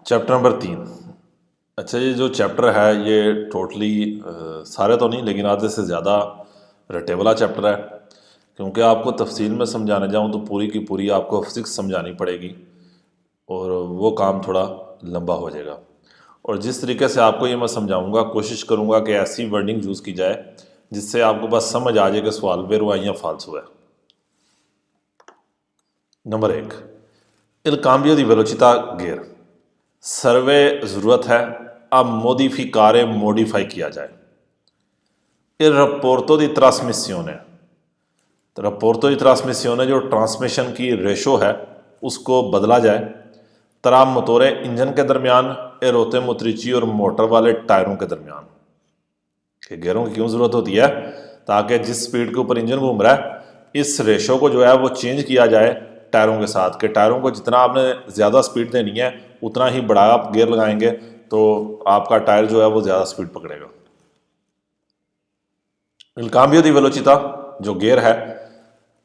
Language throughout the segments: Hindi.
Chapter number 3। अच्छा, ये जो चैप्टर है ये टोटली सारे तो नहीं लेकिन आधे से ज़्यादा रटे वाला चैप्टर है, क्योंकि आपको तफसील में समझाने जाऊँ तो पूरी की पूरी आपको फिज़िक्स समझानी पड़ेगी और वो काम थोड़ा लंबा हो जाएगा। और जिस तरीके से आपको ये मैं समझाऊंगा, कोशिश करूंगा कि ऐसी वर्डिंग यूज़ की जाए जिससे आपको बस समझ आ जाए कि सवाल वेरो या फालसू है। Number 1, il cambio di velocità gear। सर्वे ज़रूरत है अब मोडिफिकारे मॉडिफाई किया जाए। il rapporto di trasmissione, तो rapporto di trasmissione जो ट्रांसमिशन की रेशो है उसको बदला जाए। तरा मोटोरे इंजन के दरमियान, ए रोते मोत्रिची और मोटर वाले टायरों के दरमियान। कि गेयरों की क्यों ज़रूरत होती है? ताकि जिस स्पीड के ऊपर इंजन घूम रहा है इस रेशो को जो है वो चेंज किया जाए टायरों के साथ। कि टायरों को जितना आपने ज़्यादा स्पीड देनी है उतना ही बड़ा आप गियर लगाएंगे तो आपका टायर जो है वो ज़्यादा स्पीड पकड़ेगा। il cambio di velocità जो गियर है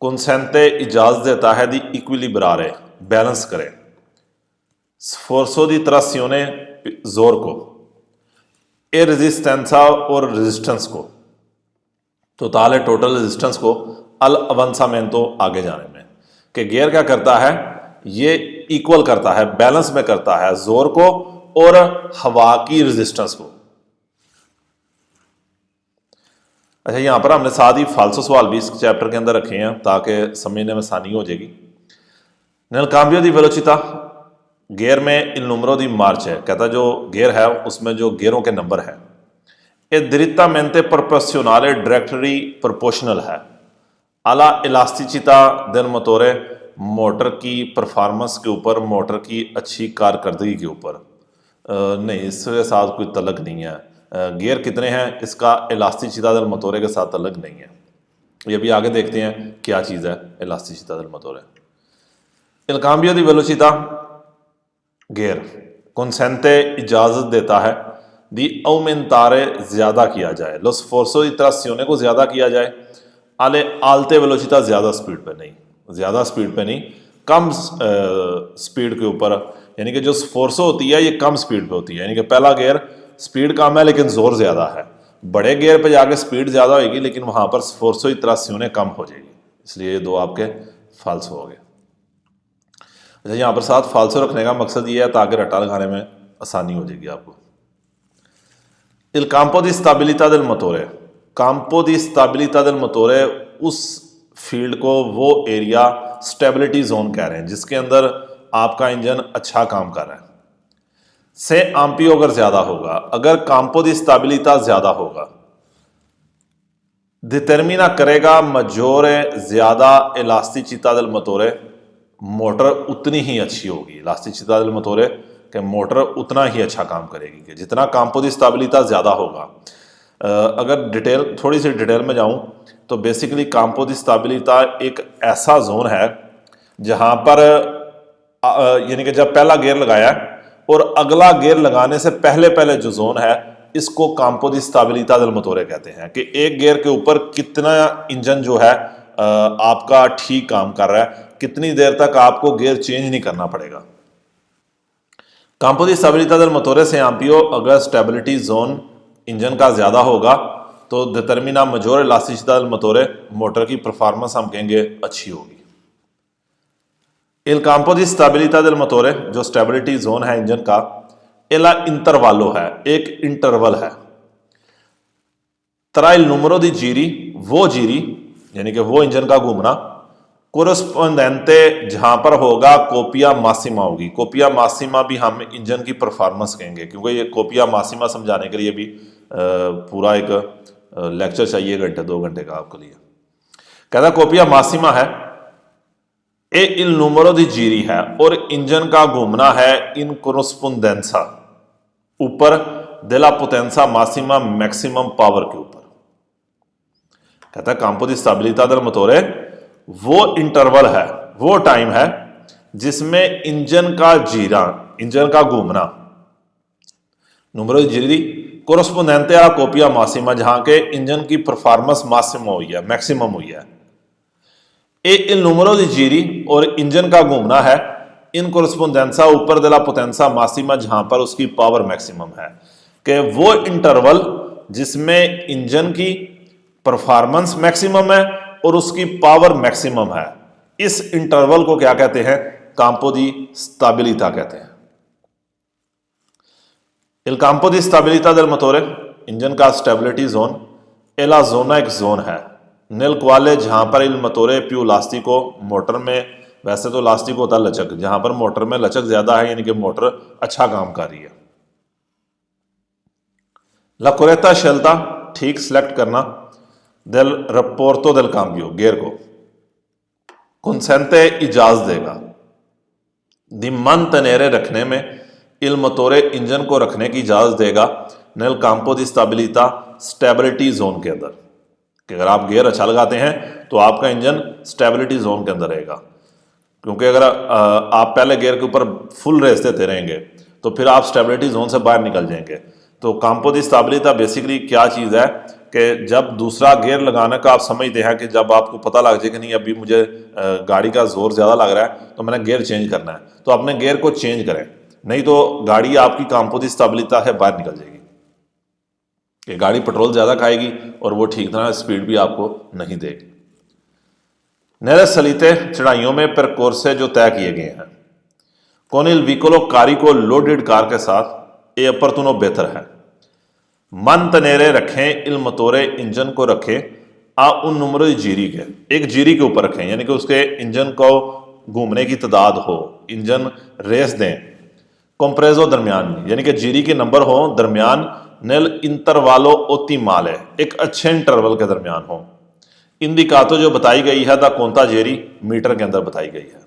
consente इजाज़त देता है दी इक्विलिब्रारे, बैलेंस करें। स्फोर्सो दी trazione जोर को, ए रेजिस्टेंसा और रेजिस्टेंस को, तो ताले टोटल रेजिस्टेंस को अल अवंसामेंटो आगे जाने में। कि गियर क्या करता है? ये इक्वल करता है, बैलेंस में करता है जोर को और हवा की रेजिस्टेंस को। अच्छा, यहां पर हमने साथ ही फालसो सवाल भी इस चैप्टर के अंदर रखे हैं ताकि समझने में आसानी हो जाएगी। nel cambio di velocità, gear में il numero di marcia है, कहता जो गियर है उसमें जो गियरों के नंबर है ये direttamente proporzionale डायरेक्टली प्रोपोर्शनल है alla elasticità del motore, motor की परफॉर्मेंस के ऊपर, मोटर की अच्छी कारकर्दगी के ऊपर। नहीं, इसके साथ कोई तलक नहीं है। गियर कितने हैं इसका इलास्टिसिटà del motore के साथ तलक नहीं है। ये भी आगे देखते हैं क्या चीज़ है इलास्टिसिटà del motore। il cambio di velocità, gear consente इजाज़त देता है दी aumentare ज़्यादा किया जाए, lo sforzo di trazione को ज़्यादा किया जाए, आले आलते वेलोसिटा ज़्यादा स्पीड पे नहीं, ज़्यादा स्पीड पे नहीं, कम स्पीड के ऊपर। यानी कि जो स्फोर्सो होती है ये कम स्पीड पे होती है। यानी कि पहला गियर स्पीड कम है लेकिन जोर ज़्यादा है, बड़े गियर पे जाके स्पीड ज़्यादा होगी लेकिन वहाँ पर स्फोर्सो इत्रासियों कम हो जाएगी। इसलिए ये दो आपके फाल्सो हो गए। अच्छा, यहाँ पर साथ फाल्सो रखने का मकसद ये है ताकि रट्टा लगाने में आसानी हो जाएगी आपको। il campo di stabilità del motore, campo di stabilità del motore उस फील्ड को, वो एरिया स्टेबिलिटी जोन कह रहे हैं जिसके अंदर आपका इंजन अच्छा काम कर रहा है। से आम्पियो अगर ज्यादा होगा, अगर काम्पो दी स्टेबिलिटा ज्यादा होगा, डिटर्मिना करेगा मजोरे ज्यादा इलास्टिसिटà del motore, मोटर उतनी ही अच्छी होगी। इलास्टिसिटà del motore कि मोटर उतना ही अच्छा काम करेगी कि जितना काम्पो दी स्टेबिलिटा ज़्यादा होगा। अगर डिटेल, थोड़ी सी डिटेल में जाऊं तो बेसिकली काम्पो दी स्टेबिलिटा एक ऐसा जोन है जहां पर यानी कि जब पहला गियर लगाया और अगला गियर लगाने से पहले पहले जो जोन है इसको काम्पो दी स्टेबिलिटा del motore कहते हैं। कि एक गियर के ऊपर कितना इंजन जो है आपका ठीक काम कर रहा है, कितनी देर तक आपको गियर चेंज नहीं करना पड़ेगा। काम्पो दी स्टेबिलिटा del motore से एम्पियो, अगर स्टेबिलिटी जोन इंजन का ज़्यादा होगा तो डिटर्मिना मजोर इलास्टिसिटà del motore, मोटर की परफॉर्मेंस हम कहेंगे अच्छी होगी। il campo di stabilità del motore, जो स्टेबिलिटी जोन है इंजन का, एला इंटरवालो है, एक इंटरवल है। तरा il numero di giri, वो जीरी यानी कि वो इंजन का घूमना, कोरस्पोंडेंटे जहां पर होगा कोपिया मासिमा होगी। कोपिया मासिमा भी हम इंजन की परफॉर्मेंस कहेंगे क्योंकि ये कोपिया मासिमा समझाने के लिए भी पूरा एक लेक्चर चाहिए, घंटे 2 घंटे का आपके लिए। कहता कोपिया मासिमा है ए il numero di giri है और इंजन का घूमना है इन कोरस्पोंडेंसा ऊपर della potenza massima maximum power के ऊपर। कहता है काम्पो दी स्टेबिलिटा del motore वो इंटरवल है, वो टाइम है जिसमें इंजन का जीरा, इंजन का घूमना, नूमेरो दी जीरी कोरस्पोंडेंटे alla कोपिया मासिमा, जहां के इंजन की परफॉर्मेंस मासिमा हुई है, मैक्सिमम हुई है। ए il numero di giri और इंजन का घूमना है इन कोरस्पोंडेंसा ऊपर दला पोटेंसा मासिमा, जहां पर उसकी पावर मैक्सिमम है, कि वो इंटरवल जिसमें इंजन की परफॉर्मेंस मैक्सिमम है और उसकी पावर मैक्सिमम है, इस इंटरवल को क्या कहते हैं? कांपो दी स्टेबिलिटा कहते हैं। Il campo di stabilità del motore, engine का स्टेबिलिटी जोन, è la zona एक जोन है nel quale, जहां पर il motore più elastico, motor में वैसे तो इलास्टिक होता है लचक, जहां पर मोटर में लचक ज्यादा है, यानी कि मोटर अच्छा काम कर रही है। La corretta scelta, ठीक सिलेक्ट करना, del rapporto del cambio, gear को consente, इजाजत देगा, di mantenere रखने में, il motore इंजन को रखने की इजाजत देगा, nel campo di stabilità, stability zone के अंदर, कि अगर आप गियर अच्छा लगाते हैं तो आपका इंजन स्टेबिलिटी जोन के अंदर रहेगा। क्योंकि अगर आप पहले गियर के ऊपर फुल रेस देते रहेंगे तो फिर आप स्टेबिलिटी जोन से बाहर निकल जाएंगे। तो कांपो दी स्टेबिलिटा बेसिकली क्या चीज़ है कि जब दूसरा गियर लगाने का आप समझते हैं कि जब आपको पता लग जाए कि नहीं अभी मुझे गाड़ी का जोर ज़्यादा लग रहा है तो मैंने गियर चेंज करना है, तो अपने गियर को चेंज करें, नहीं तो गाड़ी आपकी कांपो दी स्टेबिलिटा है बाहर निकल जाएगी, कि गाड़ी पेट्रोल ज़्यादा खाएगी और वो ठीक तरह स्पीड भी आपको नहीं देगी। नरे सलीते, चढ़ाइयों में परकोर्से जो तय किए गए हैं, con il vicolo carico loaded car के साथ ये opportuno बेहतर है। mantenere रखें, il motore इंजन को रखें, a un numero di giri के, एक जीरी के ऊपर रखें, यानी कि उसके इंजन को घूमने की तादाद हो, इंजन रेस दें, कंप्रेजो दरमियान में, यानी कि जीरी के नंबर हो दरमियान, नेल इंटरवालो ओतिमाल है, एक अच्छे इंटरवल के दरमियान हो। इंडिकातो जो बताई गई है द कोंता जेरी, मीटर के अंदर बताई गई है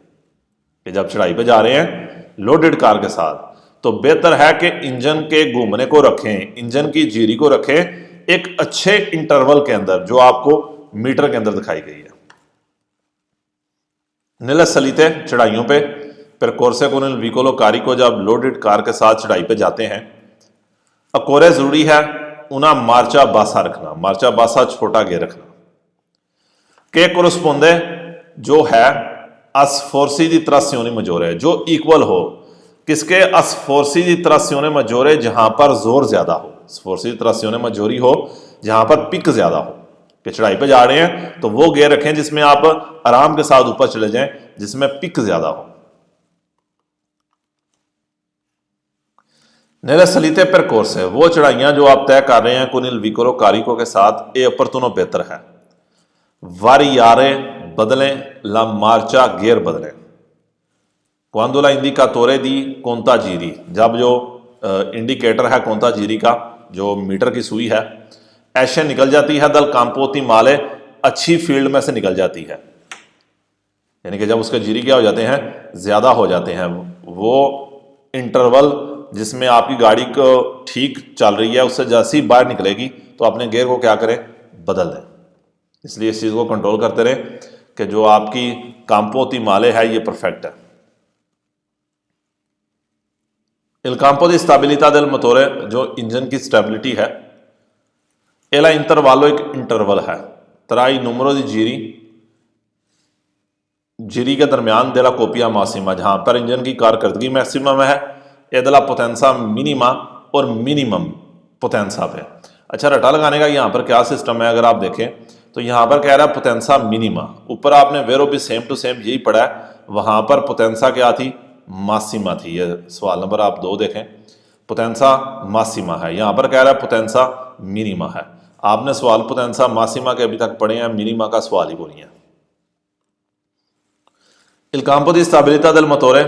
कि जब चढ़ाई पे जा रहे हैं लोडेड कार के साथ तो बेहतर है कि इंजन के घूमने को रखें, इंजन की जीरी को रखें एक अच्छे इंटरवल के अंदर जो आपको मीटर के अंदर दिखाई गई है। नील सलीते, चढ़ाइयों पे, परकोर्से को निल विकोलो कारी को जब लोडेड कार के साथ चढ़ाई पे जाते हैं, अकोरे जरूरी है उना मार्चा बासा रखना, मार्चा बासा छोटा गियर रखना, के कोरस्पोंडे जो है अस्फोर्सी दी trazione maggiore, जो इक्वल हो किसके? अस्फोर्सी दी trazione maggiore, जहां पर जोर ज्यादा हो, स्फोर्सी दी trazione maggiore हो जहां पर पिक ज्यादा हो, कि चढ़ाई पे जा रहे हैं तो वो गियर रखें जिसमें आप आराम के साथ ऊपर चले जाएं, जिसमें पिक ज्यादा हो। नेले सलीते परकोर्स है, वो चढ़ाइयां जो आप तय कर रहे हैं कुनिल विकोरो कारिको के साथ, ये opportuno बेहतर है। वारियारे बदलें, ला मार्चा गियर बदलें, क्वांडो ला इंडिकातोरे दी कोंता जीरी, जब जो इंडिकेटर है कोंता जीरी का जो मीटर की सुई है ऐसे निकल जाती है दल कांपोती माले, अच्छी फील्ड में से निकल जाती है, यानी कि जब उसके जीरी क्या हो जाते हैं? ज्यादा हो जाते हैं, वो इंटरवल जिसमें आपकी गाड़ी को ठीक चल रही है उससे जैसे ही बाहर निकलेगी तो अपने गियर को क्या करें? बदल दें। इसलिए इस चीज़ को कंट्रोल करते रहे कि जो आपकी कांपोती माले है ये परफेक्ट है। इल कांपो दी स्टेबिलिटा देल मोटोरे, जो इंजन की स्टेबिलिटी है, एला इंटरवालो एक इंटरवल है, तराई नंबरो दी जीरी, जीरी के दरमियान देला कोपिया मासिमा, जहां पर इंजन की कारकर्दगी मैक्सिमम है, एदला पोटेंसा मिनिमा और मिनिमम पोटेंसा पे। अच्छा, रटा लगाने का यहाँ पर क्या सिस्टम है? अगर आप देखें तो यहाँ पर कह रहा है पोटेंसा मिनिमा, ऊपर आपने वेरो भी सेम टू सेम यही पढ़ा है, वहां पर पोटेंसा क्या थी? मासिमा थी। ये सवाल नंबर आप 2 देखें, पोटेंसा मासिमा है, यहाँ पर कह रहा है पोटेंसा मिनिमा है। आपने सवाल पोटेंसा मासिमा के अभी तक पढ़े हैं, मिनिमा का सवाल ही कोई नहीं है। इल कांपो दी स्टेबिलिटा देल मोटोरे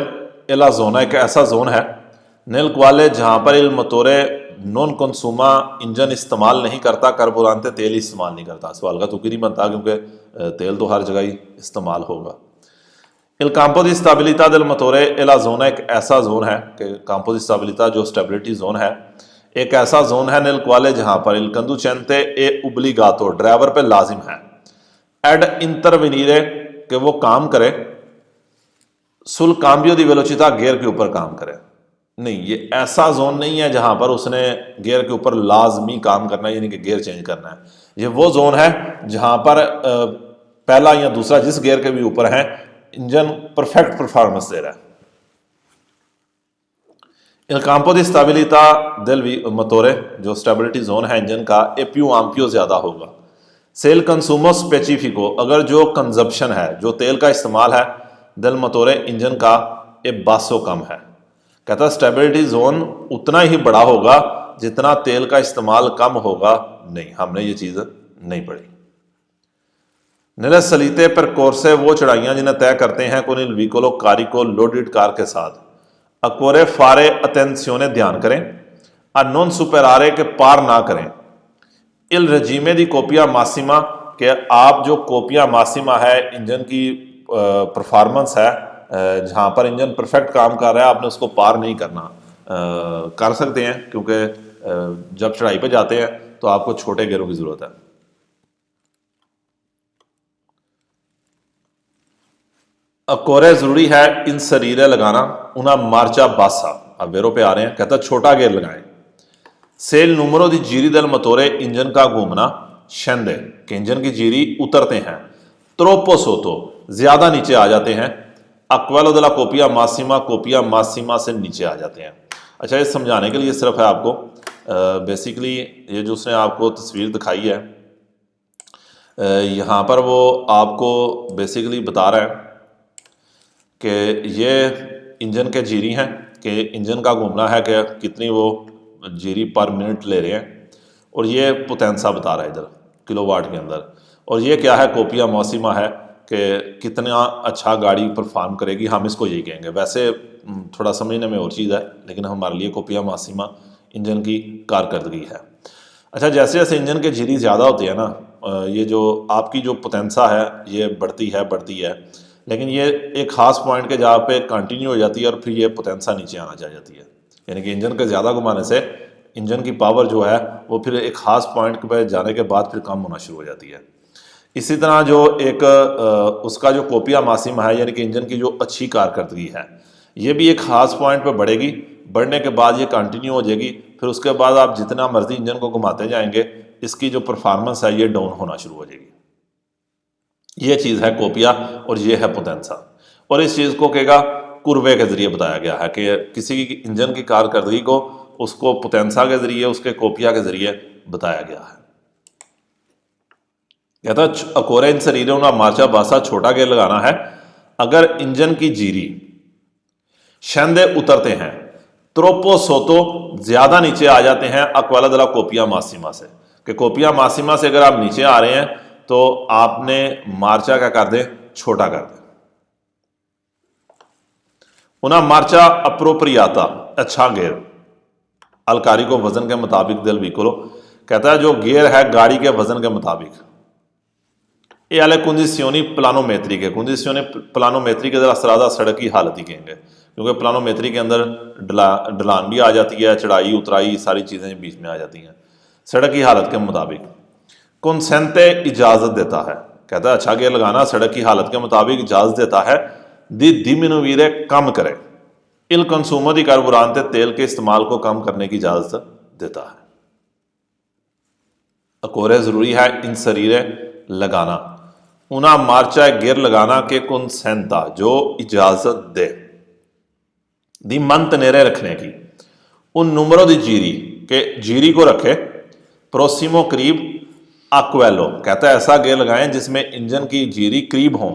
एला जोना, एक ऐसा जोन है नेल क्वाले जहां पर इल मोटोरे नॉन कंसूमा, इंजन इस्तेमाल नहीं करता, कार्बोरांते तेल इस्तेमाल नहीं करता। सवाल का तुक ही नहीं बनता क्योंकि तेल तो हर जगह ही इस्तेमाल होगा। इल कांपो दी स्टेबिलिटा देल मोटोरे एला जोना, एक ऐसा जोन है कि कांपो दी स्टेबिलिटा जो स्टेबिलिटी जोन है, एक ऐसा जोन है नेल क्वाले जहां पर इल कंडुचेंटे ए उब्लिगातो, ड्राइवर पे लाजिम है, एड इंटरवेनिरे, कि वो काम करे, सुल काम्बियो दी वेलोचिता, गियर के ऊपर काम करे। नहीं, ये ऐसा जोन नहीं है जहां पर उसने गियर के ऊपर लाजमी काम करना है, यानी कि गियर चेंज करना है। ये वो जोन है जहां पर पहला या दूसरा जिस गियर के भी ऊपर है इंजन परफेक्ट परफॉर्मेंस दे रहा है। Il campo di stabilità del motore, जो स्टेबिलिटी जोन है इंजन का, ए più ampio ज़्यादा होगा। से il consumo specifico, अगर जो कंजप्शन है, जो तेल का इस्तेमाल है, del motore इंजन का, ए बासो कम है। कहता है स्टेबिलिटी जोन उतना ही बड़ा होगा जितना तेल का इस्तेमाल कम होगा। नहीं, हमने ये चीज़ नहीं पढ़ी। नले सलीते पर कोर्से वो चढ़ाइयाँ जिन्हें तय करते हैं con il vicolo carico loaded car के साथ। अकोरे फारे अटेंसियोने, ध्यान करें, आ नॉन सुपेरारे के पार ना करें। इल रजीमे दी कोपिया मासिमा, के आप जो कोपिया मासिमा है इंजन की परफॉर्मेंस है, जहाँ पर इंजन परफेक्ट काम कर रहा है, आपने उसको पार नहीं करना। कर सकते हैं क्योंकि जब चढ़ाई पे जाते हैं तो आपको छोटे गेयरों की ज़रूरत है। अकोरे ज़रूरी है इन शरीरे लगाना, उना मार्चा बासा। अब वेरो पे आ रहे हैं, कहता छोटा गेयर लगाएं। सेल नूमरो दी जीरी दल मतोरे, इंजन का घूमना, शंदे के इंजन की जीरी उतरते हैं। त्रोपो सोतो, ज्यादा नीचे आ जाते हैं। अक्वेलो दला कोपिया मासिमा, कोपिया मासिमा से नीचे आ जाते हैं। अच्छा, ये समझाने के लिए सिर्फ है आपको, बेसिकली ये जो उसने आपको तस्वीर दिखाई है, यहाँ पर वो आपको बेसिकली बता रहा है कि ये इंजन के जीरी हैं, कि इंजन का घूमना है कि कितनी वो जीरी पर मिनट ले रहे हैं, और ये पोटेंसा बता रहा है इधर किलोवाट के अंदर, और ये क्या है, कोपिया मौसिमा है कि कितना अच्छा गाड़ी परफॉर्म करेगी, हम इसको यही कहेंगे। वैसे थोड़ा समझने में और चीज़ है, लेकिन हमारे लिए कोपिया मौसिमा इंजन की कारकर्दगी है। अच्छा, जैसे जैसे इंजन के जीरी ज़्यादा होती है ना, ये जो आपकी जो पोटेंसा है ये बढ़ती है, लेकिन ये एक ख़ास पॉइंट के जहाँ पे कंटिन्यू हो जाती है और फिर ये पोटेंसा नीचे आना चाह जाती है। यानी कि इंजन के ज़्यादा घुमाने से इंजन की पावर जो है वो फिर एक ख़ास पॉइंट पे जाने के बाद फिर कम होना शुरू हो जाती है। इसी तरह जो एक उसका जो कोपिया मासिमा है, यानी कि इंजन की जो अच्छी कारकर्दगी है, ये भी एक ख़ास पॉइंट पे बढ़ेगी, बढ़ने के बाद ये कंटिन्यू हो जाएगी, फिर उसके बाद आप जितना मर्जी इंजन को घुमाते जाएंगे, इसकी जो परफॉर्मेंस है ये डाउन होना शुरू हो जाएगी। ये चीज़ है कोपिया और ये है पोटेंसा, और इस चीज़ को कहेगा कुर्वे के जरिए बताया गया है कि किसी की इंजन की कारकर्दगी को उसको पोटेंसा के जरिए, उसके कोपिया के जरिए बताया गया है। कहता अकोरे इन शरीरों ना मार्चा बासा, छोटा गेयर लगाना है अगर इंजन की जीरी शंदे उतरते हैं, त्रोपो सोतो ज्यादा नीचे आ जाते हैं, अक्वाला दला कोपिया मासिमा से, कि कोपिया मासिमा से अगर आप नीचे आ रहे हैं तो आपने मार्चा क्या कर दे, छोटा कर दे। उना मार्चा अप्रोप्रियाता, अच्छा गेयर, अलकारी को वजन के मुताबिक दिल विकुलो, कहता है जो गेयर है गाड़ी के वजन के मुताबिक। ये आले कुंजिस्योनी प्लानोमेट्री के, कुंजिस्योनी प्लानोमेट्री के जरा सरादा सड़क की हालत ही कहेंगे, क्योंकि प्लानोमेट्री के अंदर ढलान भी आ जाती है, चढ़ाई उतराई सारी चीज़ें बीच में आ जाती हैं। सड़क की हालत के मुताबिक कंसेंटे इजाज़त देता है, कहता है अच्छा गेयर लगाना सड़क की हालत के मुताबिक इजाज़त देता है, दी दिमिनुवीरे कम करे, इल कंसूमो दी कार्बोरांते, तेल के इस्तेमाल को कम करने की इजाज़त देता है। अकोरे ज़रूरी है इन शरीरे लगाना, उना मार्चा गेयर लगाना के कंसेंटा, जो इजाज़त दे, दी मंत नेरे रखने की, उन नंबरों दी जीरी के जीरी को रखे, प्रोसिमो करीब, अक्वेलो कहता है ऐसा गेयर लगाएं जिसमें इंजन की जीरी करीब हो,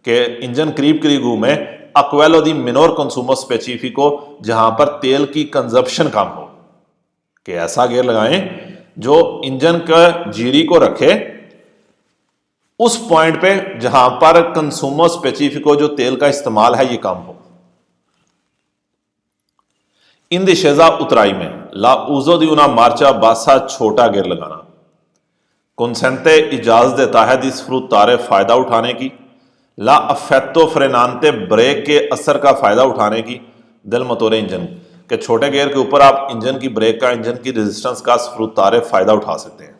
कि इंजन करीब करीब घूमे, अक्वेलो दी मिनोर कंसूमो स्पेसिफिको, जहां पर तेल की कंजप्शन कम हो, कि ऐसा गेयर लगाएं जो इंजन का जीरी को रखे उस पॉइंट पे जहां पर कंसूमो स्पेसिफिको, जो तेल का इस्तेमाल है ये कम हो। इन दिशेजा उतराई में ला उजो दी उना मार्चा बासा, छोटा गेयर लगाना, कंसेंटे इजाजत देता है दिस फ्रूतारे फायदा उठाने की, ला अफेक्टो फ्रेनांते ब्रेक के असर का फायदा उठाने की, दिल मतोरे इंजन के छोटे गेयर के ऊपर आप इंजन की ब्रेक का, इंजन की रेजिस्टेंस का फ्रूतारे फायदा उठा सकते हैं।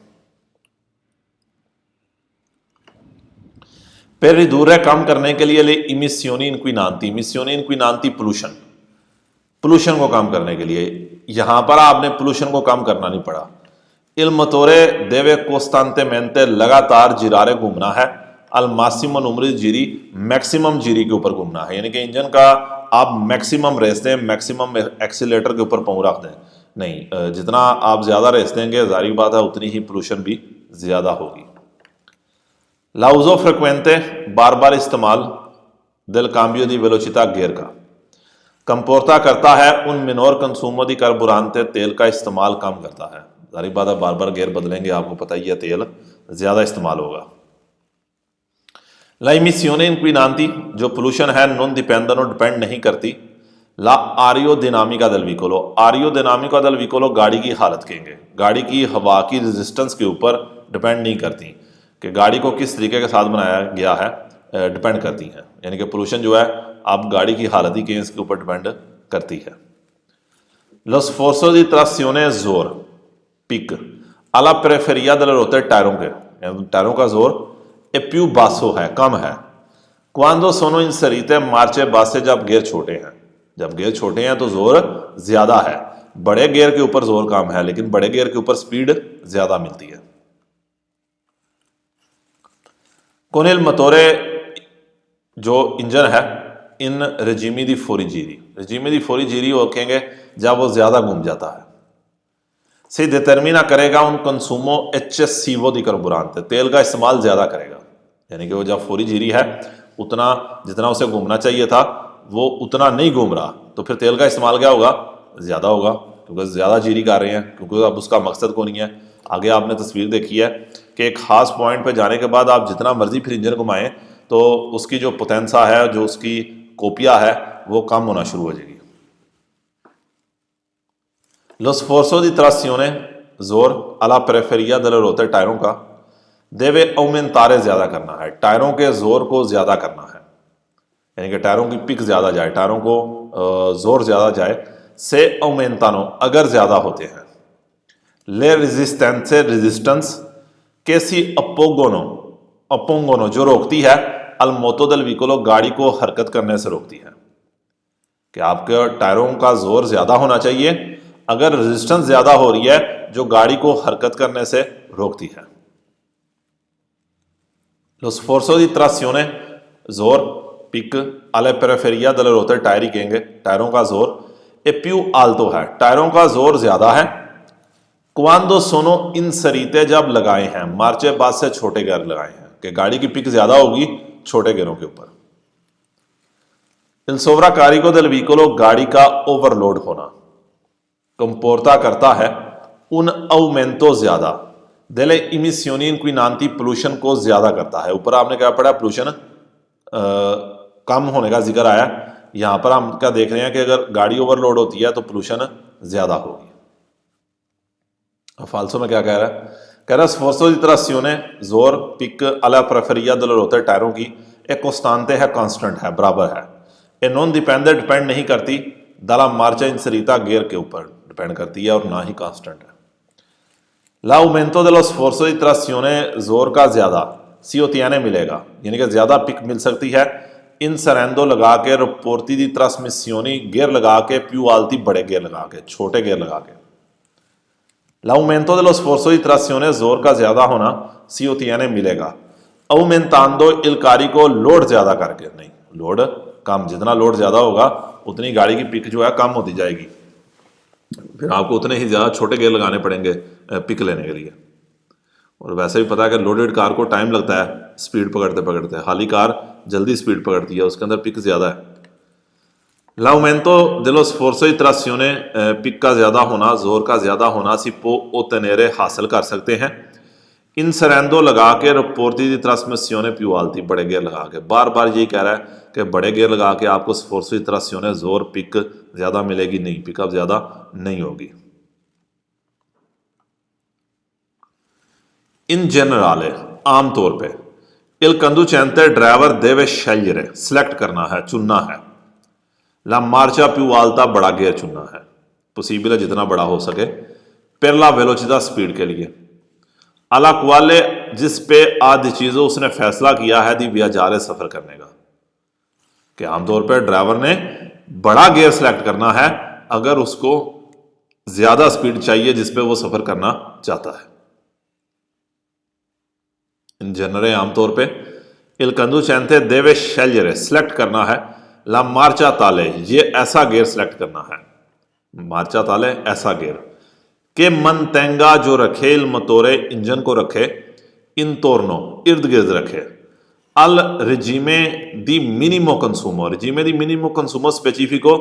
per ridurre कम करने के लिए ले इमिसियोनी इनक्विनांती, इमिसियोनी इनक्विनांती पोल्यूशन, पोल्यूशन को कम करने के लिए, यहां पर आपने पोल्यूशन को कम करना नहीं पड़ा। इल मतोरे देवे कोस्तांते मेंते, लगातार जिरारे घूमना है, अल मासिमो नूमरी जीरी, मैक्सिमम जीरी के ऊपर घूमना है, यानी कि इंजन का आप मैक्सिमम रेस दें, मैक्सिमम एक्सीलेटर के ऊपर पाँव रख दें, नहीं, जितना आप ज़्यादा रेस देंगे जाहिर बात है उतनी ही पोल्यूशन भी ज़्यादा होगी। लाउजो फ्रिक्वेंटे, बार बार इस्तेमाल, दिल काम्बियो दी वेलोचिता गियर का कंपोर्ता करता है उन मिनोर कंसूमो दी कार्बुरांते, तेल का इस्तेमाल कम करता है, जाहिर बात है बार बार गियर बदलेंगे आपको पता ही है तेल ज़्यादा इस्तेमाल होगा। ला इमिसियोने इंक्विनांती, जो पोल्यूशन है नॉन डिपेंडेंट और डिपेंड नहीं करती। ला आरियो दिनामिका दल विकोलो, आरियो दिनामिका दल विकोलो गाड़ी की हालत कहेंगे, गाड़ी की हवा की रेजिस्टेंस के ऊपर डिपेंड नहीं करती कि गाड़ी को किस तरीके के साथ बनाया गया है, डिपेंड करती हैं, यानी कि पोल्यूशन जो है आप गाड़ी की हालत ही के इसके ऊपर डिपेंड करती है। लॉस फोर्सो दी ट्रासियोने जोर, पिक अला प्रेफेरिया दल रोते टायरों के, टायरों का जोर ए प्यू बासो है, कम है। क्वांदो सोनो इंसरीते मार्चे बासे, जब गियर छोटे हैं, जब गियर छोटे हैं तो जोर ज्यादा है, बड़े गियर के ऊपर जोर कम है लेकिन बड़े गियर के ऊपर स्पीड ज्यादा मिलती है। कोनिल मतोरे, जो इंजन है इन रजीमी दी फोरी जीरी, रजीमी दी फोरी जीरी वो कहेंगे जब वो ज्यादा घूम जाता है। से डिटर्मिना करेगा उन कंसूमो एच एस सीवो दी कार्बुरांत, तेल का इस्तेमाल ज्यादा करेगा, यानी कि वो जब फोरी जीरी है उतना जितना उसे घूमना चाहिए था वो उतना नहीं घूम रहा, तो फिर तेल का इस्तेमाल क्या होगा, ज़्यादा होगा, क्योंकि ज़्यादा जीरी कर रहे हैं, क्योंकि अब उसका मकसद को नहीं है। आगे आपने तस्वीर देखी है कि एक खास पॉइंट पे जाने के बाद आप जितना मर्जी फिर इंजन घुमाएं तो उसकी जो पोटेंसा है, जो उसकी कोपिया है, वो कम होना शुरू हो जाएगी। Lo sforzo di trazione, जोर अला प्रेफेरिया दल रोते टायरों का, देवे औमेंतारे ज्यादा करना है, टायरों के जोर को ज्यादा करना है, यानी कि टायरों की पिक ज्यादा जाए, टायरों को जोर ज्यादा जाए। से औमेंतानो, अगर ज्यादा होते हैं। ले रेजिस्टेंसे, रेजिस्टेंस कैसी अपोगोनो, अपोंगोनो जो रोकती है, अल मोतो दल विकोलो, गाड़ी को हरकत करने से रोकती है, कि आपके टायरों का जोर ज्यादा होना चाहिए, अगर रेजिस्टेंस ज्यादा हो रही है जो गाड़ी को हरकत करने से रोकती है। Lo sforzo di trazione, जोर पिक अले पेरिफेरिया दल रोते टायर ही कहेंगे, टायरों का जोर ए प्यू आल्तो है, टायरों का जोर ज्यादा है। क्वांदो सोनो इन सरीते, जब लगाए हैं, मार्चे बाद से छोटे गियर लगाए हैं, कि गाड़ी की पिक ज्यादा होगी छोटे गियरों के ऊपर। Il sovraccarico del veicolo, गाड़ी का ओवरलोड होना, कंपोर्ता करता है उन अवमेंतो ज्यादा, देले इमिसियोनी इंक्विनांती, पोल्यूशन को ज्यादा करता है। ऊपर आपने क्या पढ़ा, पोल्यूशन कम होने का जिक्र आया, यहां पर हम क्या देख रहे हैं कि अगर गाड़ी ओवरलोड होती है तो पोल्यूशन ज्यादा होगी। फाल्सो में क्या कह रहा है, कह रहा है स्फोर्सो दी ट्रासियोने, जोर पिक अला प्रेफेरिया दल रोते टायरों की, एक कोस्तांते है, कांस्टेंट है, बराबर है। ए नॉन डिपेंडेंट, डिपेंड नहीं करती, दला मार्चा इंसरीता, गियर के ऊपर डिपेंड करती है और ना ही कांस्टेंट है। ला अउमेंतो दे लो स्फोर्सो दी ट्रासियोने, जोर का ज्यादा, सीओतियाने मिलेगा, यानी कि ज्यादा पिक मिल सकती है। इन सरेंदो लगा के, रिपोर्टी दी ट्रांसमिसियोनी, गियर लगा के, प्यू आलती, बड़े गियर लगा के, छोटे गियर लगा के। ला अउमेंतो दे लो स्फोर्सो दी ट्रासियोने, जोर का ज्यादा होना, सीओतियाने मिलेगा। अउमेंतांदो इल कारी को, लोड ज्यादा करके, नहीं, लोड कम, जितना लोड ज्यादा होगा उतनी गाड़ी की पिक जो है कम होती जाएगी, फिर आपको उतने ही ज़्यादा छोटे गियर लगाने पड़ेंगे पिक लेने के लिए। और वैसे भी पता है कि लोडेड कार को टाइम लगता है स्पीड पकड़ते पकड़ते, हाली कार जल्दी स्पीड पकड़ती है, उसके अंदर पिक ज़्यादा है। लाउमेंतो दिलो स्फोर्सो ट्रासियोने, पिक का ज़्यादा होना, जोर का ज़्यादा होना, सिपो ओ तनेरे हासिल कर सकते हैं। इन सरेंदो लगा के, रिपोर्टी दी ट्रांसमिसियोने प्यू आलती, बड़े गियर लगा के, बार बार यही कह रहा है कि बड़े गियर लगा के आपको स्फोर्सो ट्रासियोने, जोर पिक ज़्यादा मिलेगी, नहीं, पिकअप ज़्यादा नहीं होगी। इन जनरल, आमतौर पे, इल कंदुचेंते, ड्राइवर देवे शेल्यरे, सिलेक्ट करना है, चुनना है। ला मार्चा प्यू आलता, बड़ा गियर चुनना है, पॉसिबल है जितना बड़ा हो सके, पेरला वेलोचिता, स्पीड के लिए। अला क्वाले, जिस पे आदि चीजों उसने फैसला किया है दी व्याजारे, सफर करने का, कि आमतौर पर ड्राइवर ने बड़ा गियर सेलेक्ट करना है अगर उसको ज्यादा स्पीड चाहिए जिस पे वो सफर करना चाहता है। इन जनरल आमतौर पे il conducente deve scegliere, select करना है, la marcia tale, ये ऐसा गियर सेलेक्ट करना है, मार्चा ताले ऐसा गियर, के मनतेंगा जो रखे, il motore इंजन को रखे, intorno इर्द गिर्द रखे, al regime di minimo consumo, regime di minimo consumo specifico,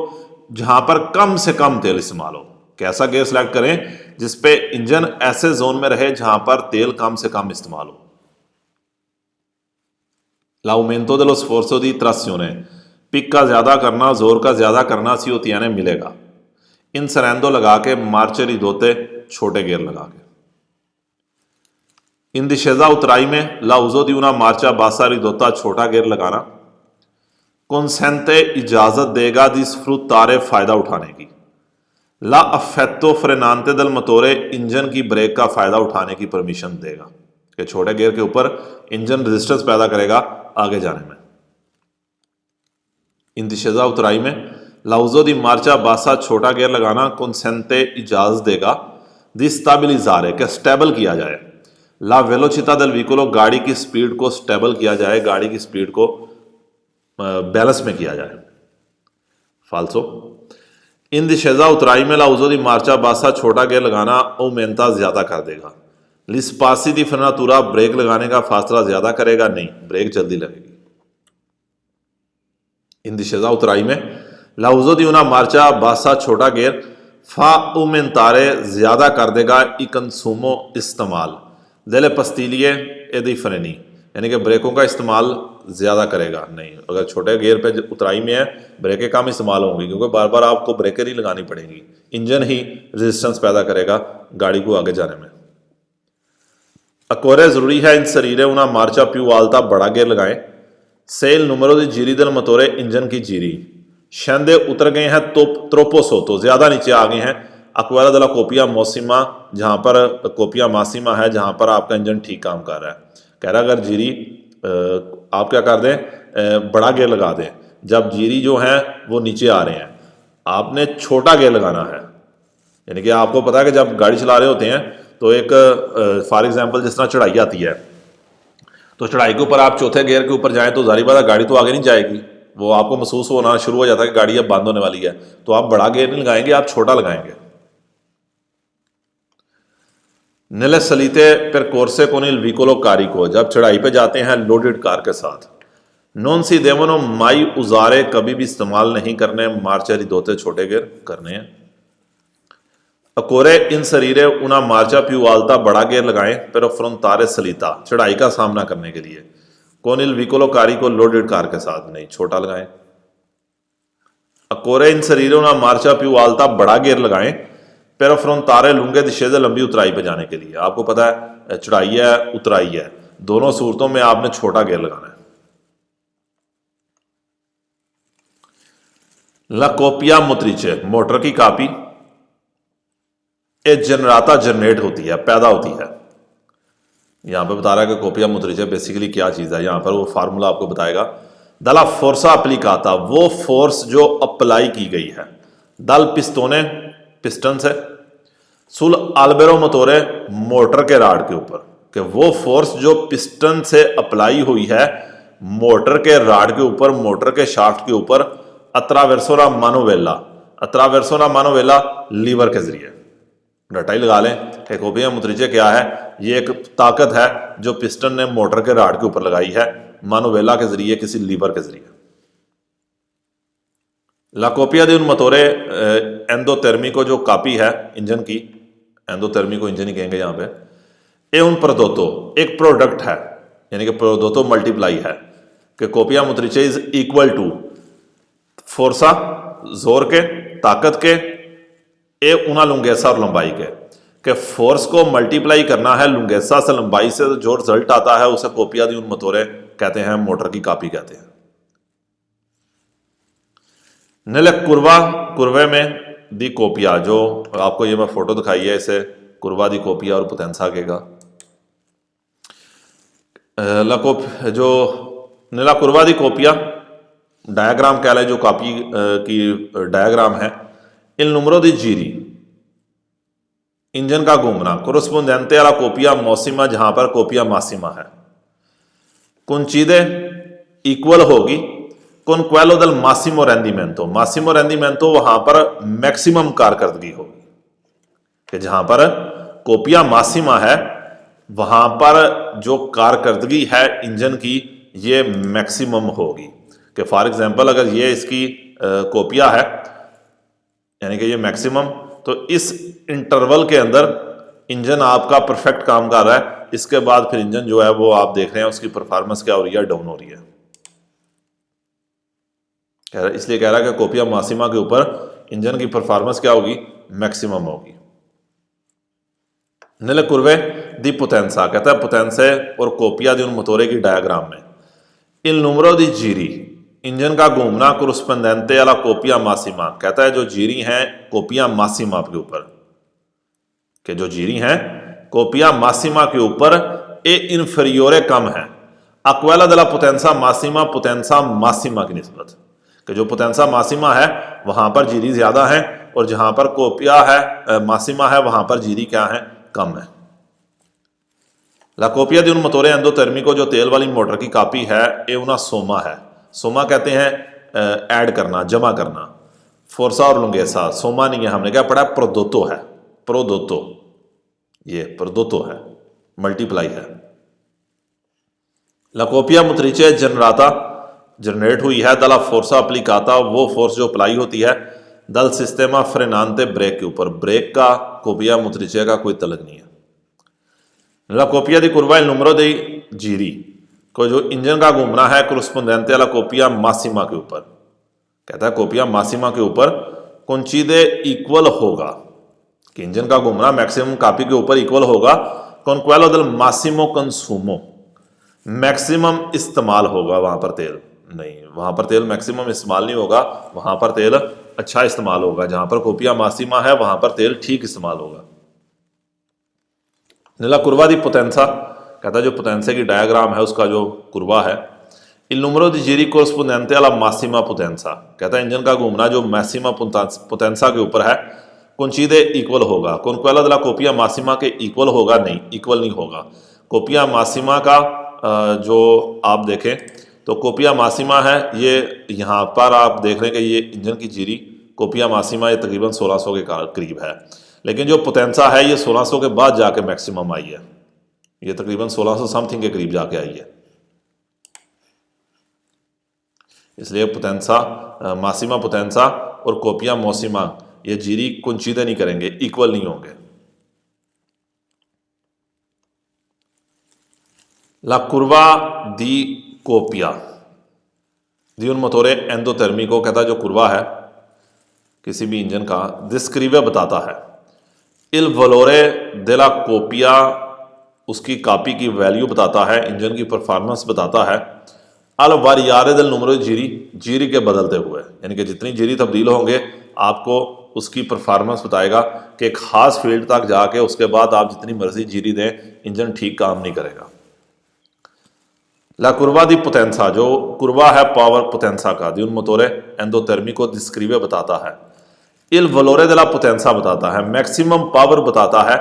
जहां पर कम से कम तेल इस्तेमाल हो। कैसा गियर सेलेक्ट करें जिसपे इंजन ऐसे जोन में रहे जहां पर तेल कम से कम इस्तेमाल हो। l'aumento dello sforzo di trazione, पिक का ज्यादा करना, जोर का ज्यादा करना, सी ottiene मिलेगा। inserendo लगा के, marce ridotte छोटे गियर लगा के। in discesa उतराई में, la uso di una marcia bassa ridotta छोटा गियर लगाना, consente इजाजत देगा di sfruttare फायदा उठाने की, ला अफेक्टो फ्रेनांते दल मतोरे इंजन की ब्रेक का फायदा उठाने की परमिशन देगा कि छोटे गियर के ऊपर इंजन रेजिस्टेंस पैदा करेगा आगे जाने में। इंदिशेजा उतराई में, लाउजो दी मार्चा बासा छोटा गियर लगाना, कंसेंटे इजाजत देगा, दी स्टेबलिजारे के स्टेबल किया जाए, ला वेलोचिता दल व्हीकलो गाड़ी की स्पीड को स्टेबल किया जाए, गाड़ी की स्पीड को बैलेंस में किया जाए। फाल्सो इन दिशेजा उतराई में, ला उजो दी मार्चा बासा छोटा गियर लगाना ओमेंता ज्यादा कर देगा, लिस्पासी दी फ्रेनातुरा ब्रेक लगाने का फासला ज्यादा करेगा, नहीं ब्रेक जल्दी लगेगी। इन दिशेजा उतराई में, ला उजो दी उना मार्चा बासा छोटा गियर फा ओमेंतारे ज्यादा कर देगा ई कंसूमो इस्तेमाल देले पस्तीलिए एदी फ्रेनी, यानी कि ब्रेकों का इस्तेमाल ज्यादा करेगा, नहीं अगर छोटे गियर पे उतराई में है ब्रेकें कम इस्तेमाल होंगी क्योंकि बार बार आपको ब्रेकें नहीं लगानी पड़ेंगी, इंजन ही रेजिस्टेंस पैदा करेगा गाड़ी को आगे जाने में। अकोरे जरूरी है इन शरीरे उना मार्चा प्यू आलता बड़ा गियर लगाएं, सेल नुमरो दी जीरी दल मतोरे इंजन की जीरी, शेंदे उतर गए हैं तो त्रोपो सोतो ज्यादा नीचे आ गए हैं, अक्वारा दला कोपिया मौसिमा जहां पर कोपिया मासिमा है जहां पर आपका इंजन ठीक काम कर रहा है, कह रहा अगर जीरी आप क्या कर दें बड़ा गियर लगा दें, जब जीरी जो है वो नीचे आ रहे हैं आपने छोटा गियर लगाना है, यानी कि आपको पता है कि जब गाड़ी चला रहे होते हैं तो एक फॉर एग्जांपल जिस तरह चढ़ाई आती है तो चढ़ाई के ऊपर आप चौथे गियर के ऊपर जाएं तो जारी बात है गाड़ी तो आगे नहीं जाएगी, वो आपको महसूस होना शुरू हो जाता है कि गाड़ी अब बंद होने वाली है, तो आप बड़ा गियर नहीं लगाएंगे, आप छोटा लगाएंगे। नेले सलीते पर कोर्से con il vicolo carico, जब चढ़ाई पे जाते हैं लोडेड कार के साथ, नॉन सी देवनो माई उजारे कभी भी इस्तेमाल नहीं करने, मार्चा रिदोते छोटे गियर करने हैं। अकोरे इन शरीरे उना मार्चा प्यू आलता बड़ा गियर लगाएं पर फ्रंतारे सलीता चढ़ाई का सामना करने के लिए, कोनिल विकोलो कारी को लोडेड कार के साथ नहीं छोटा लगाएं। अकोरे इन शरीरों उना मार्चा प्यू आलता बड़ा गियर लगाएं पर फ्रंतारे लूंगे दिशेजे लंबी उतराई पे जाने के लिए, आपको पता है चढ़ाई है उतराई है, दोनों सूरतों में आपने छोटा गियर लगाना है। ला कोपिया मुत्रिचे मोटर की कापी एक जनराता जनरेट होती है पैदा होती है, यहां पे बता रहा है कि कोपिया मुत्रिचे बेसिकली क्या चीज है, यहां पर वो फार्मूला आपको बताएगा। दला फोर्सा अप्लीकाता वो फोर्स जो अप्लाई की गई है, दल पिस्तोने पिस्टन से, सुल अल्बेरो मोटोरे मोटर के राड के ऊपर, कि वो फोर्स जो पिस्टन से अप्लाई हुई है मोटर के राड के ऊपर, मोटर के शाफ्ट के ऊपर, अत्रावेर्सोरा मानोवेला, अत्रावेर्सोरा मानोवेला लीवर के जरिए, रटाई लगा लें कि कोपिया मुत्रिचे क्या है, ये एक ताकत है जो पिस्टन ने मोटर के राड के ऊपर लगाई है मानोवेला के जरिए, किसी लीवर के जरिए। ला कोपिया दी उन मोटोरे एंडोथर्मिको जो कापी है इंजन की, एंडोथर्मिको इंजन ही कहेंगे यहाँ पे, ए उन प्रोडोटो एक प्रोडक्ट है, यानी कि प्रोडोटो मल्टीप्लाई है कि कोपिया मुत्रिचे इज इक्वल टू फोर्सा जोर के ताकत के, ए उना लुंगेसा और लंबाई के फोर्स को मल्टीप्लाई करना है लुंगेसा से लंबाई से, जो रिजल्ट आता है उसे कोपिया दी उन मोटोरे कहते हैं, मोटर की कापी कहते हैं। नेले कुर्वा कुर्वे में दी कोपिया, जो आपको ये मैं फोटो दिखाई है, इसे कुर्वा दी कोपिया और पुतेंसा केगा जो नीला कुर्वा दी कोपिया डायग्राम कह लें, जो कापी की डायग्राम है, इन नुमरो दी जीरी इंजन का घूमना, कोरोस्पोंडेंटे वाला कोपिया मौसिमा जहां पर कोपिया मासिमा है, coincide इक्वल होगी con quello del massimo rendimento। massimo rendimento वहां पर मैक्सिमम कारकर्दगी होगी, कि जहां पर कोपिया मासिमा है वहां पर जो कारकर्दगी है इंजन की ये मैक्सिमम होगी। कि फॉर एग्जांपल अगर ये इसकी कोपिया है यानी कि ये मैक्सिमम, तो इस इंटरवल के अंदर इंजन आपका परफेक्ट काम कर रहा है, इसके बाद फिर इंजन जो है वो आप देख रहे हैं उसकी परफॉर्मेंस क्या हो रही है, डाउन हो रही है। इसलिए कह रहा है कि कोपिया मासिमा के ऊपर इंजन की परफॉर्मेंस क्या होगी, मैक्सिमम होगी। Nelle curve di potenza, कहता है पोटेंसे और कोपिया di un motore की डायग्राम में il numero di giri, engine का घूमना corrispondente alla कोपिया मासिमा, कहता है जो जीरी हैं कोपिया मासिमा के ऊपर, कि जो जीरी हैं कोपिया मासिमा के ऊपर ए इन्फीरियोरे कम है a quella della potenza massima potenza massima की निस्बत, कि जो पोटेंसा मासिमा है वहां पर जीरी ज्यादा है और जहां पर कोपिया है मासिमा है वहां पर जीरी क्या है, कम है। ला कोपिया di un motore endothermico, जो तेल वाली मोटर की कापी है ये उना सोमा है। सोमा कहते हैं ऐड करना, जमा करना। फोर्सा और लुंगेसा, सोमा नहीं है, हमने क्या पढ़ा, प्रोदोतो है, प्रोदोतो, ये प्रोदोतो है, मल्टीप्लाई है। ला कोपिया मोtrice जनराता, जनरेट हुई है दला फोर्सा अप्लीकाता, वो फोर्स जो अप्लाई होती है दल सिस्टेमा फ्रेनांते ब्रेक के ऊपर, ब्रेक का कोपिया मोtrice का कोई तलक नहीं है। ला कोपिया दी कुर्वा il numero dei giri, को जो इंजन का घूमना है corrispondente alla कोपिया मासिमा के ऊपर, कहता है कोपिया मासिमा के ऊपर coincide इक्वल होगा, कि इंजन का घूमना मैक्सिमम कापी के ऊपर इक्वल होगा con quello del massimo consumo, maximum इस्तेमाल होगा। वहां पर तेल नहीं, वहां पर तेल मैक्सिमम इस्तेमाल नहीं होगा, वहां पर तेल अच्छा इस्तेमाल होगा। जहां पर कोपिया मासिमा है वहां पर तेल ठीक इस्तेमाल होगा। नीला कुर्वा दी पोटेंसा, कहता है जो पोटेंसे की डायग्राम है उसका जो कुर्वा है il numero di giri corrispondente alla massima potenza, कहता है इंजन का घूमना जो मैक्सिमा पोटेंसा के ऊपर है coincide इक्वल होगा con quella della कोपिया मासिमा के इक्वल होगा, नहीं, इक्वल नहीं होगा। कोपिया मासिमा का जो आप देखें तो कोपिया मासिमा है ये, यहाँ पर आप देख रहे हैं कि ये इंजन की जीरी कोपिया मासिमा ये तकरीबन 1600 के करीब है, लेकिन जो पोटेंसा है ये 1600 के बाद जाके मैक्सिमम आई है, ये तकरीबन 1600 समथिंग के करीब जाके आई है। इसलिए पोटेंसा मासिमा पोटेंसा और कोपिया मोसिमा ये जीरी coincide नहीं करेंगे, इक्वल नहीं होंगे। ला कुर्वा दी कोपिया दी उन मोटोरे एंडोथर्मिको, कहता है जो कुर्वा है किसी भी इंजन का डिस्क्रिवे बताता है इल वलोरे देला कोपिया, उसकी कापी की वैल्यू बताता है, इंजन की परफॉर्मेंस बताता है अल वारियारे del numero जीरी, जीरी के बदलते हुए, यानी कि जितनी जीरी तब्दील होंगे आपको उसकी परफॉर्मेंस बताएगा कि एक खास फील्ड तक जाके उसके बाद आप जितनी मर्जी जीरी दें इंजन ठीक काम नहीं करेगा। ला कुर्वा दी पोटेंसा, जो कुर्वा है पावर पोटेंसा का, दी उन मोटोरे एंडोथर्मिको डिस्क्रिवे बताता है इल वलोरे देला पोटेंसा बताता है, मैक्सिमम पावर बताता है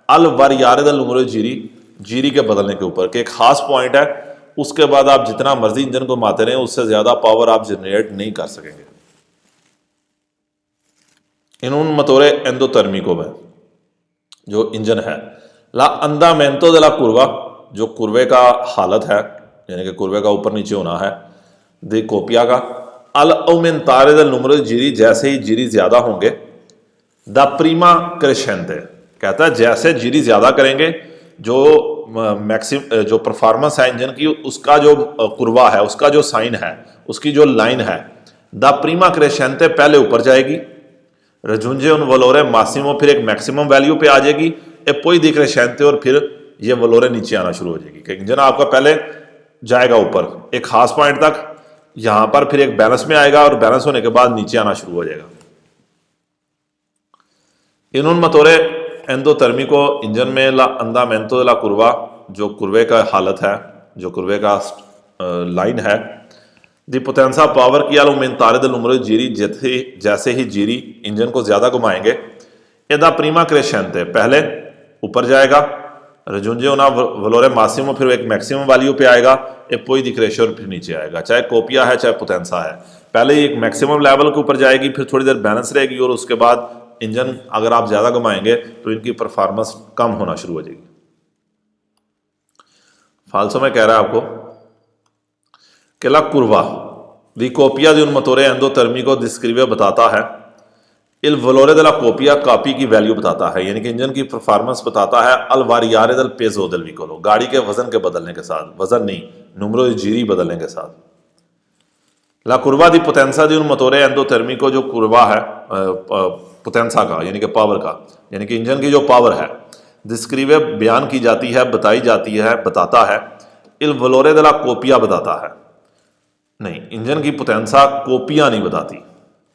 अल वारियारे del numero जीरी, जीरी के बदलने के ऊपर, कि एक खास पॉइंट है उसके बाद आप जितना मर्जी इंजन को मारते रहें उससे ज्यादा पावर आप जनरेट नहीं कर सकेंगे। इन उन मोटोरे एंडोथर्मिको में जो इंजन है ला अंदामेंटो देला कुर्वा, जो कुर्वे का हालत है यानी कि कुर्वे का ऊपर नीचे होना है, दे कोपिया का अल aumentare del numero di giri, जैसे ही जीरी ज्यादा होंगे द प्रीमा क्रेशेंटे, कहता है जैसे जीरी ज्यादा करेंगे जो जो परफॉर्मेंस है इंजन की उसका जो कुर्वा है, उसका जो साइन है, उसकी जो लाइन है द प्रीमा क्रेशेंटे पहले ऊपर जाएगी, रजुंजे उन वलोरे मासिमो फिर एक मैक्सिमम वैल्यू पे आ जाएगी, ए पोई दी क्रेशेंटे और फिर ये वलोरे नीचे आना शुरू हो जाएगी, कि इंजन आपका पहले जाएगा ऊपर एक खास पॉइंट तक, यहां पर फिर एक बैलेंस में आएगा और बैलेंस होने के बाद नीचे आना शुरू हो जाएगा। इनुन मतोरे एंडोथर्मिको, इंजन में ला अंदामेंटो ला कुर्वा, जो कुर्वे का हालत है, जो कुर्वे का लाइन है, दी पोटेंसा पावर की aumentare del numero जीरी, जैसे ही जीरी इंजन को ज्यादा घुमाएंगे एदा प्रीमा क्रेशेंटे पहले ऊपर जाएगा raggiunge una valore massimo, फिर एक मैक्सिमम वैल्यू पे आएगा, e poi decresce और फिर नीचे आएगा। चाहे कोपिया है चाहे पोटेंसा है, पहले ही एक मैक्सिमम लेवल के ऊपर जाएगी, फिर थोड़ी देर बैलेंस रहेगी और उसके बाद इंजन अगर आप ज़्यादा घुमाएंगे तो इनकी परफॉर्मेंस कम होना शुरू हो जाएगी। फाल्सो में कह रहा है आपको कि ला कुर्वा दी कोपिया di un motore एंडोथर्मिको डिस्क्रिवे बताता है, इल वलोरे दला कोपिया कापी की वैल्यू बताता है, यानी कि इंजन की परफॉर्मेंस बताता है, अल वारियारे दल पेजो दल विकोलो, गाड़ी के वजन के बदलने के साथ, वजन नहीं, नूमरो जीरी बदलने के साथ। ला कुर्वा दी पोटेंसा दी उन मोटोरे एंडोथर्मिको, जो कुर्वा है पोटेंसा का यानी कि पावर का, यानी कि इंजन की जो पावर है, डिस्क्रिवे बयान की जाती है, बताई जाती है, बताता है, इल वलोरे दला कोपिया बताता है, नहीं इंजन की पोटेंसा कोपिया नहीं बताती,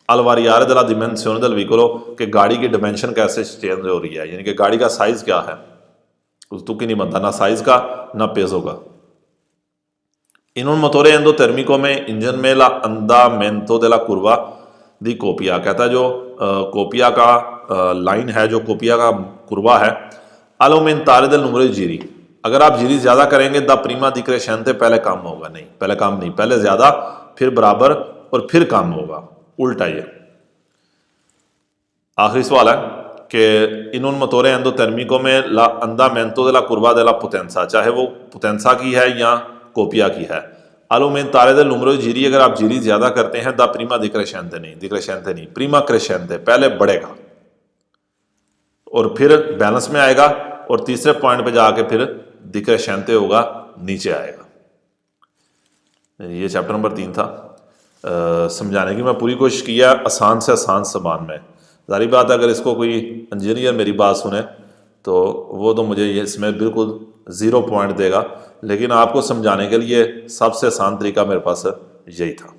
अलवारियारे दला डिमेंसियोन दल व्हीकलो कि गाड़ी की डिमेंशन कैसे चेंज हो रही है, यानी कि गाड़ी का साइज क्या है, उस तुक ही नहीं बनता, ना साइज का ना पेजो का। इन उन मोटोरे एंडोथर्मिको में इंजन में ला अंदामेंतो दे ला कुर्वा दी कोपिया, कहता है जो कोपिया का लाइन है, जो कोपिया का कुर्वा है, अलोमेंतारे दल नूमरो जीरी, अगर आप जीरी ज्यादा करेंगे द प्रीमा डिक्रेशेंते, पहले कम होगा, नहीं पहले कम नहीं, पहले ज्यादा फिर बराबर और फिर कम होगा, उल्टा ये। आखिरी सवाल है कि इन उन मोटोरे एंडोथर्मिको में ला अंदामेंतो दे ला कुर्वा दे ला पोटेंसा, चाहे वो पोटेंसा की है या कोपिया की है, अलोमेंतारे दल नूमरो जीरी, अगर आप जीरी ज्यादा करते हैं द प्रीमा डिक्रेशेंते नहीं, प्रीमा क्रेशेंते, पहले बढ़ेगा और फिर बैलेंस में आएगा और तीसरे पॉइंट पे जाके फिर डिक्रेशेंते होगा, नीचे आएगा। ये चैप्टर नंबर 3 था। समझाने की मैं पूरी कोशिश किया आसान से आसान जबान में। जारी बात है अगर इसको कोई इंजीनियर मेरी बात सुने तो वो तो मुझे ये इसमें बिल्कुल 0 पॉइंट देगा, लेकिन आपको समझाने के लिए सबसे आसान तरीका मेरे पास यही था।